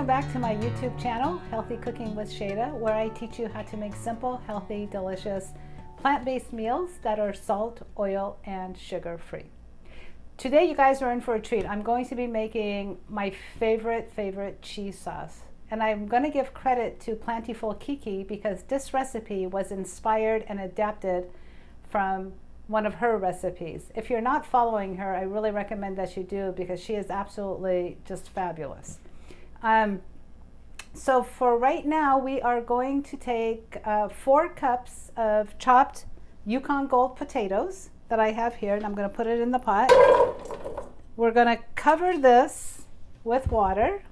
Welcome back to my YouTube channel, Healthy Cooking with Shayda, where I teach you how to make simple, healthy, delicious, plant-based meals that are salt, oil, and sugar-free. Today, you guys are in for a treat. I'm going to be making my favorite cheese sauce. And I'm going to give credit to Plantiful Kiki because this recipe was inspired and adapted from one of her recipes. If you're not following her, I really recommend that you do because she is absolutely just fabulous. So for right now, we are going to take 4 cups of chopped Yukon Gold potatoes that I have here, and I'm going to put it in the pot. We're going to cover this with water,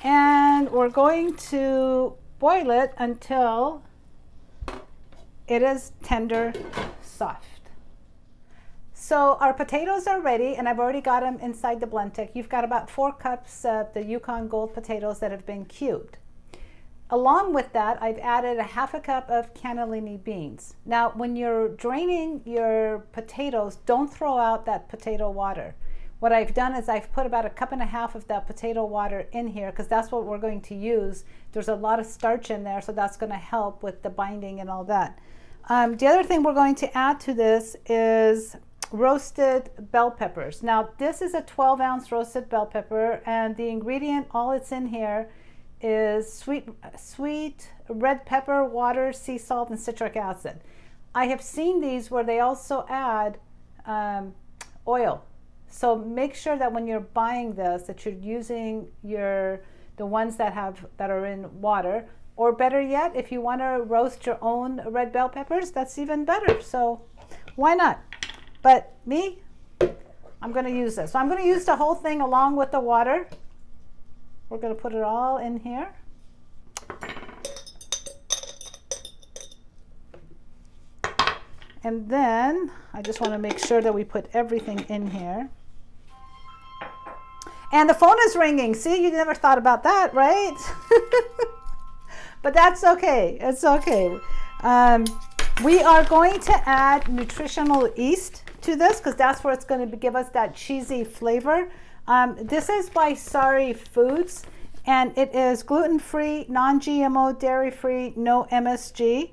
and we're going to boil it until it is tender, soft. So our potatoes are ready, and I've already got them inside the Blendtec. You've got about 4 cups of the Yukon Gold potatoes that have been cubed. Along with that, I've added a ½ a cup of cannellini beans. Now, when you're draining your potatoes, don't throw out that potato water. What I've done is I've put about 1.5 cups of that potato water in here because that's what we're going to use. There's a lot of starch in there, so that's going to help with the binding and all that. The other thing we're going to add to this is roasted bell peppers. Now, this is a 12-ounce roasted bell pepper, and the ingredient, all it's in here, is sweet red pepper, water, sea salt, and citric acid. I have seen these where they also add oil. So make sure that when you're buying this, that you're using the ones that are in water. Or better yet, if you want to roast your own red bell peppers, that's even better. So why not? But me, I'm going to use this. So I'm going to use the whole thing along with the water. We're going to put it all in here. And then I just want to make sure that we put everything in here. And the phone is ringing. See, you never thought about that, right? But that's okay. It's okay. We are going to add nutritional yeast to this because that's where it's going to give us that cheesy flavor. This is by Sari Foods, and it is gluten-free, non-GMO, dairy-free, no MSG,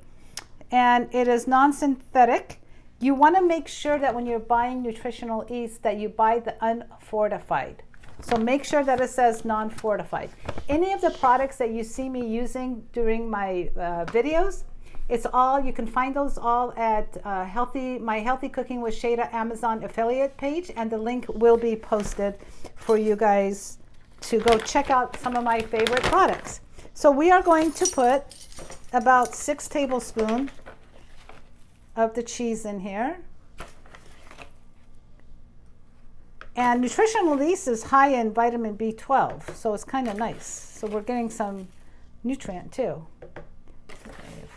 and it is non-synthetic. You want to make sure that when you're buying nutritional yeast that you buy the unfortified. So make sure that it says non-fortified. Any of the products that you see me using during my videos, it's all, you can find those all at my Healthy Cooking with Shayda Amazon affiliate page, and the link will be posted for you guys to go check out some of my favorite products. So we are going to put about 6 tablespoons of the cheese in here. And nutritional yeast is high in vitamin B12, so it's kind of nice. So we're getting some nutrient too.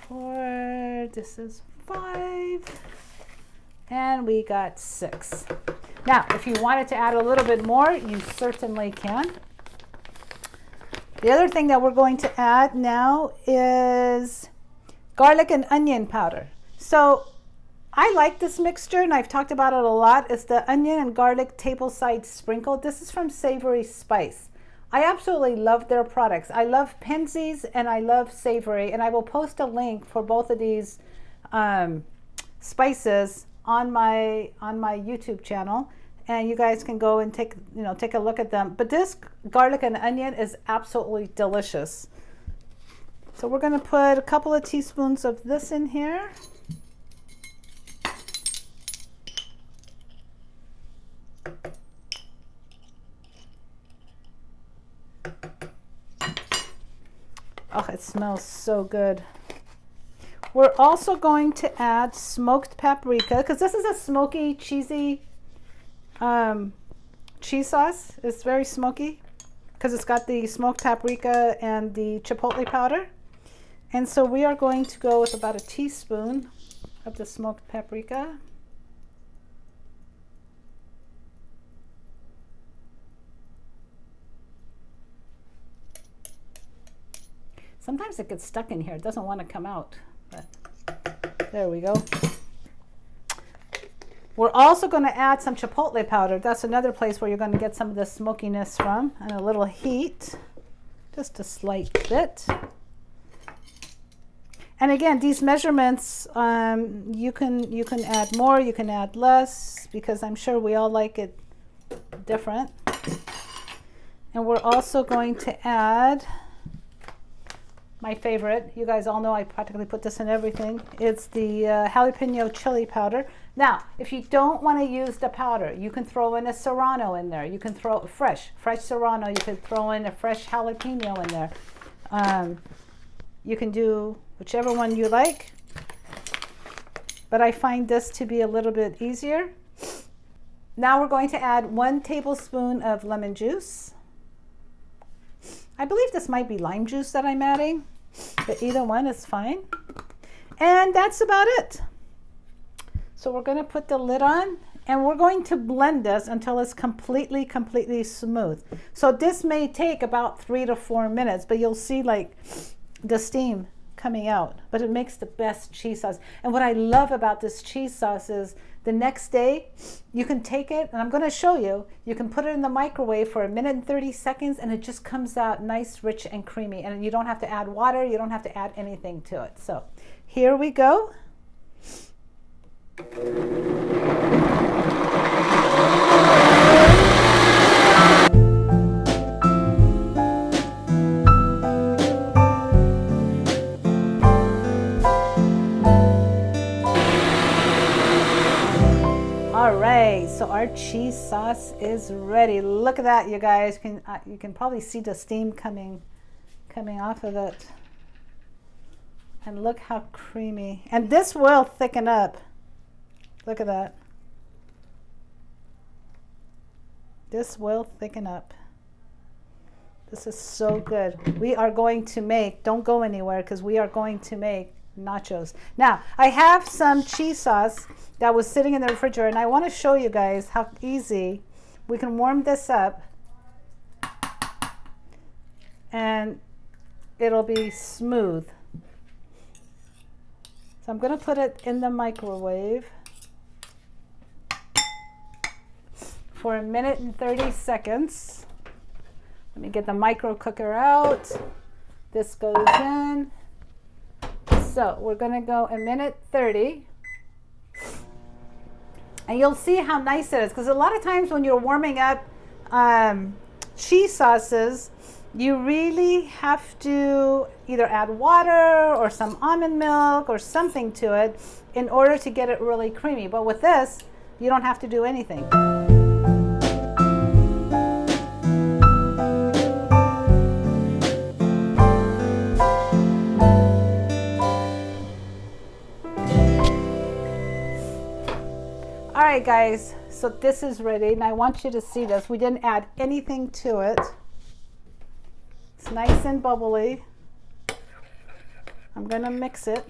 4, this is 5, and we got 6. Now, if you wanted to add a little bit more, you certainly can. The other thing that we're going to add now is garlic and onion powder. So I like this mixture, and I've talked about it a lot. It's the onion and garlic tableside sprinkle. This is from Savory Spice. I absolutely love their products. I love Penzey's and I love Savory, and I will post a link for both of these spices on my YouTube channel, and you guys can go and take a look at them. But this garlic and onion is absolutely delicious. So we're going to put a couple of teaspoons of this in here. Oh, it smells so good. We're also going to add smoked paprika because this is a smoky, cheesy cheese sauce. It's very smoky because it's got the smoked paprika and the chipotle powder. And so we are going to go with about 1 teaspoon of the smoked paprika. Sometimes it gets stuck in here. It doesn't want to come out. But there we go. We're also going to add some chipotle powder. That's another place where you're going to get some of the smokiness from, and a little heat, just a slight bit. And again, these measurements, you can add more, you can add less, because I'm sure we all like it different. And we're also going to add my favorite. You guys all know I practically put this in everything. It's the jalapeno chili powder. Now, if you don't want to use the powder, you can throw in a serrano in there. You can throw fresh serrano. You could throw in a fresh jalapeno in there. You can do whichever one you like, but I find this to be a little bit easier. Now we're going to add 1 tablespoon of lemon juice. I believe this might be lime juice that I'm adding, but either one is fine. And that's about it. So we're going to put the lid on, and we're going to blend this until it's completely smooth. So this may take about 3 to 4 minutes, but you'll see like the steam coming out, but it makes the best cheese sauce. And what I love about this cheese sauce is the next day you can take it, and I'm going to show you, you can put it in the microwave for 1 minute and 30 seconds, and it just comes out nice, rich, and creamy, and you don't have to add water, you don't have to add anything to it. So here we go. All right, so our cheese sauce is ready. Look at that, you guys. You can probably see the steam coming off of it. And look how creamy. And this will thicken up. Look at that. This will thicken up. This is so good. We are going to make, don't go anywhere, because we are going to make nachos. Now, I have some cheese sauce that was sitting in the refrigerator, and I want to show you guys how easy we can warm this up and it'll be smooth. So I'm going to put it in the microwave for 1 minute and 30 seconds. Let me get the micro cooker out. This goes in. So we're going to go 1 minute 30. And you'll see how nice it is, because a lot of times when you're warming up cheese sauces, you really have to either add water or some almond milk or something to it in order to get it really creamy. But with this, you don't have to do anything. All right, guys, so this is ready, and I want you to see this. We didn't add anything to it. It's nice and bubbly. I'm gonna mix it.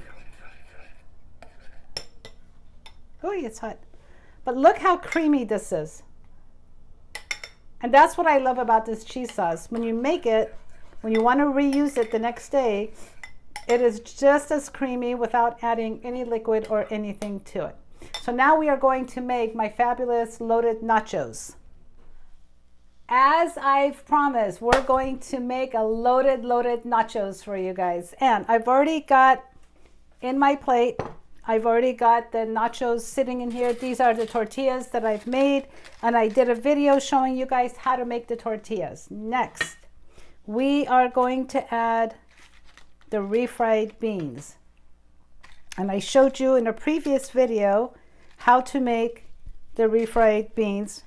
Oh, it's hot. But look how creamy this is. And that's what I love about this cheese sauce. When you make it, when you want to reuse it the next day, it is just as creamy without adding any liquid or anything to it. So now we are going to make my fabulous loaded nachos. As I've promised, we're going to make a loaded nachos for you guys. And I've already got in my plate, I've already got the nachos sitting in here. These are the tortillas that I've made, and I did a video showing you guys how to make the tortillas. Next, we are going to add the refried beans. And I showed you in a previous video how to make the refried beans.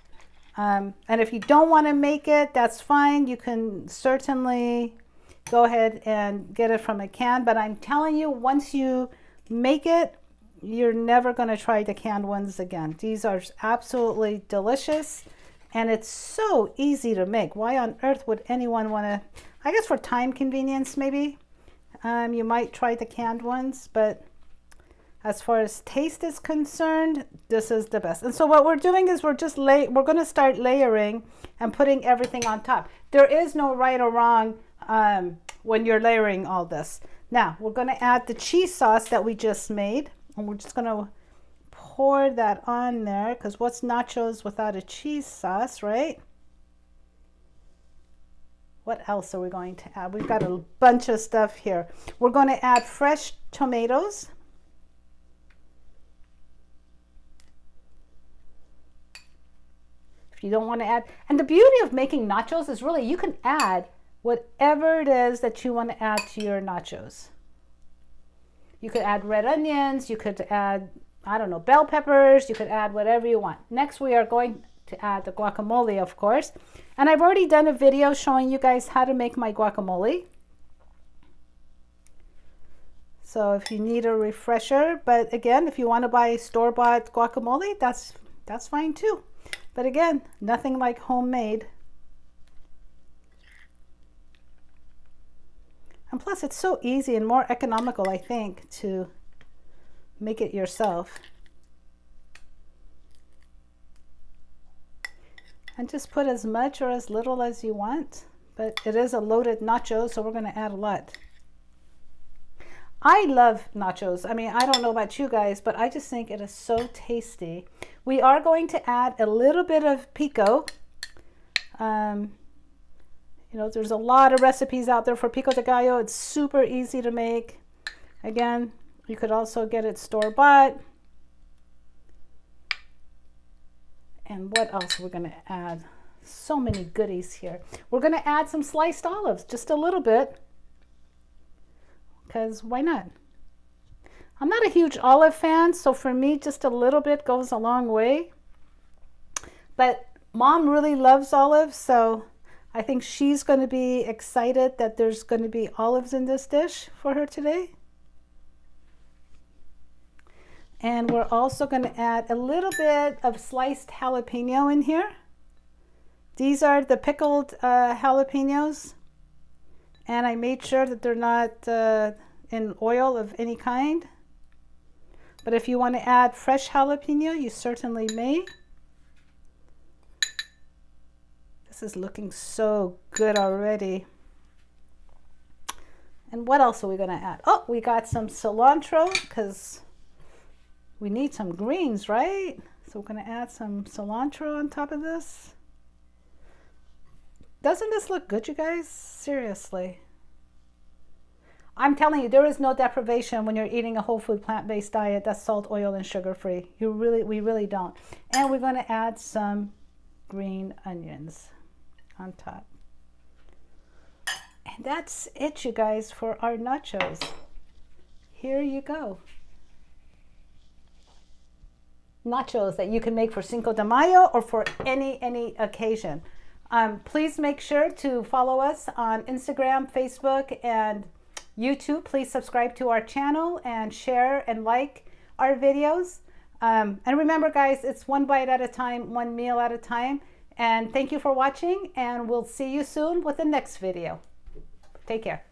And if you don't want to make it, that's fine. You can certainly go ahead and get it from a can. But I'm telling you, once you make it, you're never going to try the canned ones again. These are absolutely delicious. And it's so easy to make. Why on earth would anyone want to, I guess for time convenience maybe, you might try the canned ones. But as far as taste is concerned, this is the best. And so what we're doing is we're going to start layering and putting everything on top. There is no right or wrong when you're layering all this. Now we're going to add the cheese sauce that we just made, and we're just going to pour that on there, because what's nachos without a cheese sauce, right? What else are we going to add? We've got a bunch of stuff here. We're going to add fresh tomatoes. If you don't want to add, and the beauty of making nachos is really you can add whatever it is that you want to add to your nachos. You could add red onions, you could add, I don't know, bell peppers, you could add whatever you want. Next, we are going to add the guacamole, of course. And I've already done a video showing you guys how to make my guacamole. So if you need a refresher, but again, if you want to buy store-bought guacamole, that's fine too. But again, nothing like homemade. And plus, it's so easy and more economical, I think, to make it yourself. And just put as much or as little as you want. But it is a loaded nacho, so we're going to add a lot. I love nachos. I mean, I don't know about you guys, but I just think it is so tasty. We are going to add a little bit of pico. You know, there's a lot of recipes out there for pico de gallo. It's super easy to make. Again, you could also get it store-bought. And what else we're going to add? So many goodies here. We're going to add some sliced olives, just a little bit. Because why not? I'm not a huge olive fan, so for me, just a little bit goes a long way. But Mom really loves olives, so I think she's going to be excited that there's going to be olives in this dish for her today. And we're also going to add a little bit of sliced jalapeno in here. These are the pickled jalapenos. And I made sure that they're not in oil of any kind. But if you want to add fresh jalapeno, you certainly may. This is looking so good already. And what else are we going to add? Oh, we got some cilantro because we need some greens, right? So we're going to add some cilantro on top of this. Doesn't this look good, you guys? Seriously. I'm telling you, there is no deprivation when you're eating a whole food plant-based diet that's salt, oil, and sugar-free. We really don't. And we're going to add some green onions on top. And that's it, you guys, for our nachos. Here you go. Nachos that you can make for Cinco de Mayo or for any occasion. Please make sure to follow us on Instagram, Facebook, and YouTube. Please subscribe to our channel and share and like our videos. And remember, guys, it's one bite at a time, one meal at a time. And thank you for watching, and we'll see you soon with the next video. Take care.